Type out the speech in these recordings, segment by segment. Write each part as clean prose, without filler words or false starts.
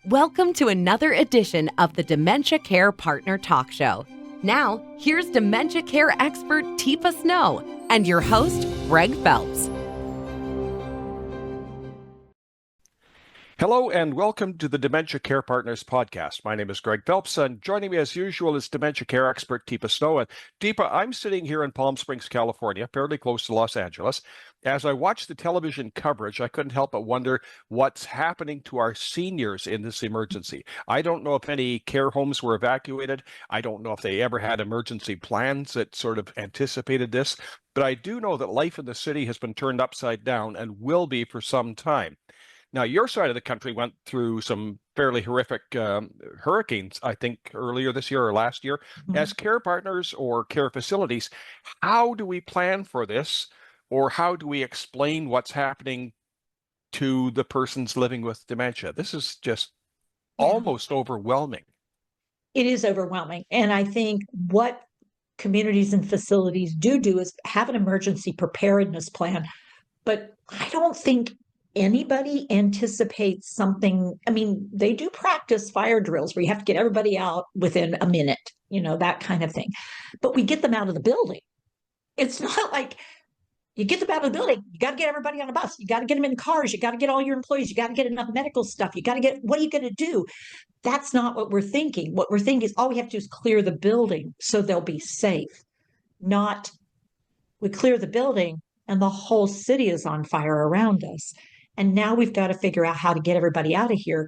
Welcome to another edition of the Dementia Care Partner Talk Show. Now, here's dementia care expert Teepa Snow and your host, Greg Phelps. Hello and welcome to the Dementia Care Partners podcast. My name is Greg Phelps, and joining me as usual is dementia care expert Teepa Snow. And Teepa, I'm sitting here in Palm Springs, California, fairly close to Los Angeles. As I watch the television coverage, I couldn't help but wonder what's happening to our seniors in this emergency. I don't know if any care homes were evacuated. I don't know if they ever had emergency plans that sort of anticipated this. But I do know that life in the city has been turned upside down and will be for some time. Now, your side of the country went through some fairly horrific hurricanes, I think, earlier this year or last year. Mm-hmm. As care partners or care facilities, how do we plan for this, or how do we explain what's happening to the persons living with dementia? This is just almost overwhelming. It is overwhelming. And I think what communities and facilities do is have an emergency preparedness plan. But I don't think anybody anticipates something. I mean, they do practice fire drills where you have to get everybody out within a minute, that kind of thing. But we get them out of the building. It's not like you get them out of the building. You got to get everybody on a bus. You got to get them in cars. You got to get all your employees. You got to get enough medical stuff. You got to get, what are you going to do? That's not what we're thinking. What we're thinking is all we have to do is clear the building so they'll be safe. Not we clear the building and the whole city is on fire around us. And now we've got to figure out how to get everybody out of here.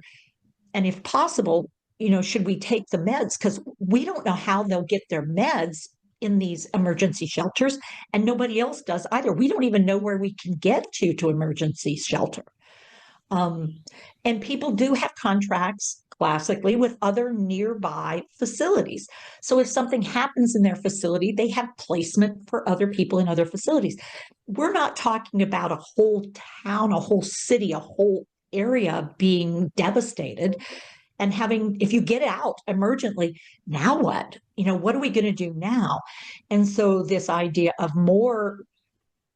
And if possible, should we take the meds? Because we don't know how they'll get their meds in these emergency shelters, and nobody else does either. We don't even know where we can get to emergency shelter. And people do have contracts classically with other nearby facilities. So if something happens in their facility, they have placement for other people in other facilities. We're not talking about a whole town, a whole city, a whole area being devastated and having, if you get out emergently, now what? What are we going to do now? And so this idea of more,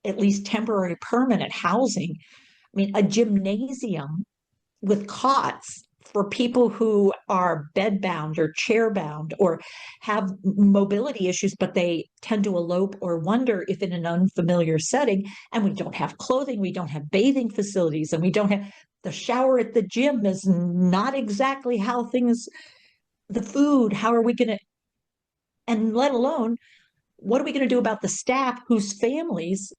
at least temporary permanent housing, I mean, a gymnasium with cots for people who are bedbound or chairbound or have mobility issues, but they tend to elope or wonder if in an unfamiliar setting, and we don't have clothing, we don't have bathing facilities, and we don't have the shower at the gym is not exactly how things, the food, how are we going to, and let alone, what are we going to do about the staff whose families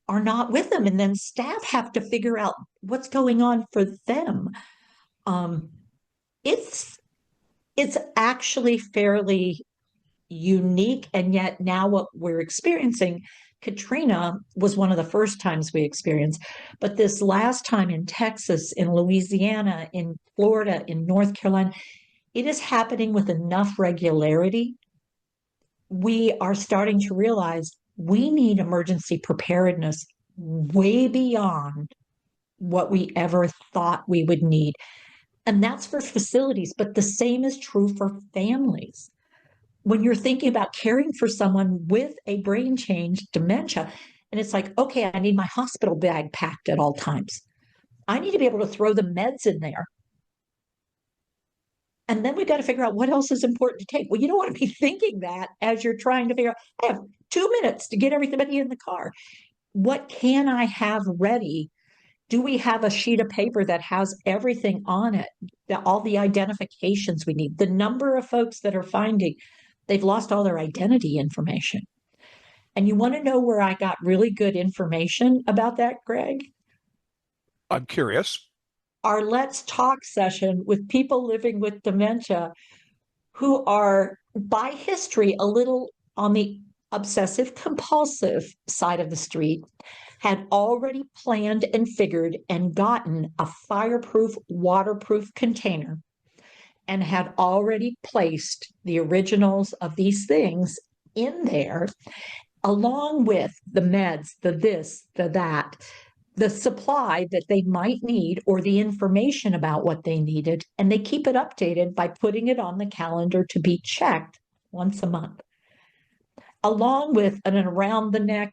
are not with them? And then staff have to figure out what's going on for them. It's actually fairly unique. And yet now what we're experiencing, Katrina was one of the first times we experienced, but this last time in Texas, in Louisiana, in Florida, in North Carolina, it is happening with enough regularity. We are starting to realize we need emergency preparedness way beyond what we ever thought we would need. And that's for facilities, but the same is true for families. When you're thinking about caring for someone with a brain change, dementia, and it's like, okay, I need my hospital bag packed at all times. I need to be able to throw the meds in there. And then we've got to figure out what else is important to take. Well, you don't want to be thinking that as you're trying to figure out, I have 2 minutes to get everybody in the car. What can I have ready? Do we have a sheet of paper that has everything on it, all the identifications we need, the number of folks that are finding they've lost all their identity information? And you want to know where I got really good information about that, Greg? I'm curious. Our Let's Talk session with people living with dementia who are, by history, a little on the obsessive compulsive side of the street, had already planned and figured and gotten a fireproof, waterproof container and had already placed the originals of these things in there, along with the meds, the this, the that, the supply that they might need or the information about what they needed. And they keep it updated by putting it on the calendar to be checked once a month, along with an around the neck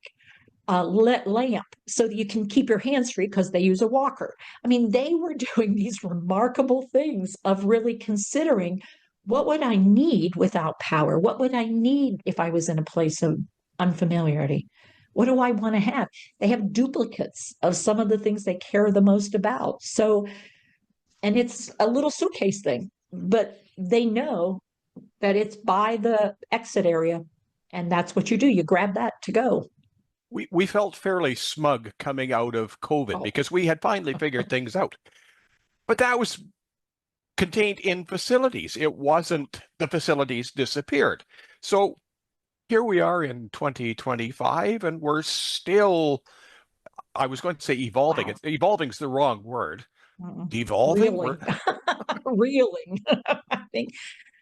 lamp so that you can keep your hands free because they use a walker. I mean, they were doing these remarkable things of really considering what would I need without power? What would I need if I was in a place of unfamiliarity? What do I want to have? They have duplicates of some of the things they care the most about. So, and it's a little suitcase thing, but they know that it's by the exit area. And that's what you do. You grab that to go. We felt fairly smug coming out of COVID Oh. because we had finally figured things out. But that was contained in facilities. It wasn't the facilities disappeared. So here we are in 2025, and we're still, I was going to say evolving. Wow. Evolving is the wrong word. Devolving? Reeling. Reeling. I think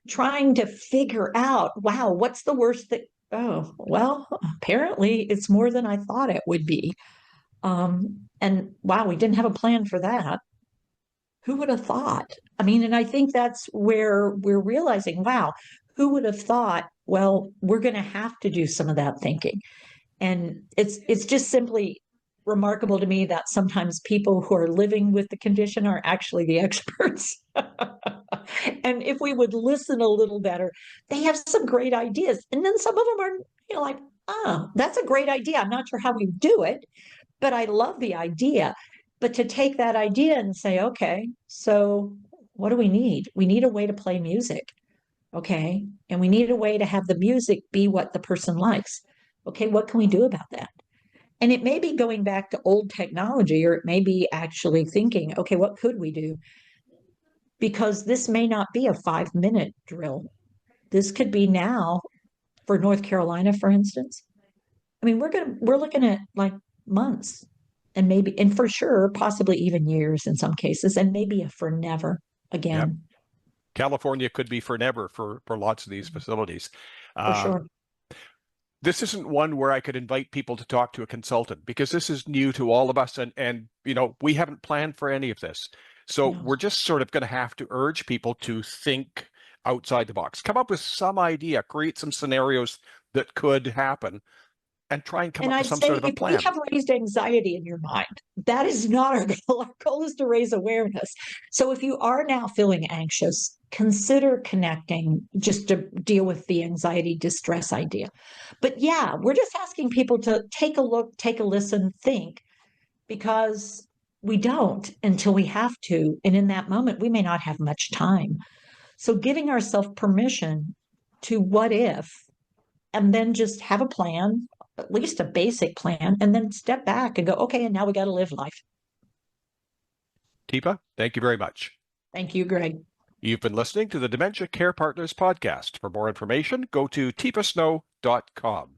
trying to figure out, wow, what's the worst that, oh, well, apparently it's more than I thought it would be. And wow, we didn't have a plan for that. Who would have thought? I mean, and I think that's where we're realizing, wow, who would have thought, well, we're going to have to do some of that thinking. And it's just simply remarkable to me that sometimes people who are living with the condition are actually the experts. And if we would listen a little better, they have some great ideas. And then some of them are, like, oh, that's a great idea. I'm not sure how we do it, but I love the idea. But to take that idea and say, okay, so what do we need? We need a way to play music. Okay. And we need a way to have the music be what the person likes. Okay. What can we do about that? And it may be going back to old technology, or it may be actually thinking, okay, what could we do? Because this may not be a 5-minute drill. This could be now for North Carolina, for instance. I mean, we're looking at like months and maybe, and for sure, possibly even years in some cases, and maybe a for never again. Yep. California could be for never for lots of these facilities. For sure. This isn't one where I could invite people to talk to a consultant because this is new to all of us, and we haven't planned for any of this. So No. we're just sort of going to have to urge people to think outside the box, come up with some idea, create some scenarios that could happen, and try and come up with some sort of a plan. If we have raised anxiety in your mind, that is not our goal. Our goal is to raise awareness. So if you are now feeling anxious, consider connecting just to deal with the anxiety distress idea. But yeah, we're just asking people to take a look, take a listen, think, because we don't until we have to. And in that moment, we may not have much time. So giving ourselves permission to what if, and then just have a plan, at least a basic plan, and then step back and go, okay, and now we got to live life. Teepa, thank you very much. Thank you, Greg. You've been listening to the Dementia Care Partners podcast. For more information, go to teepasnow.com.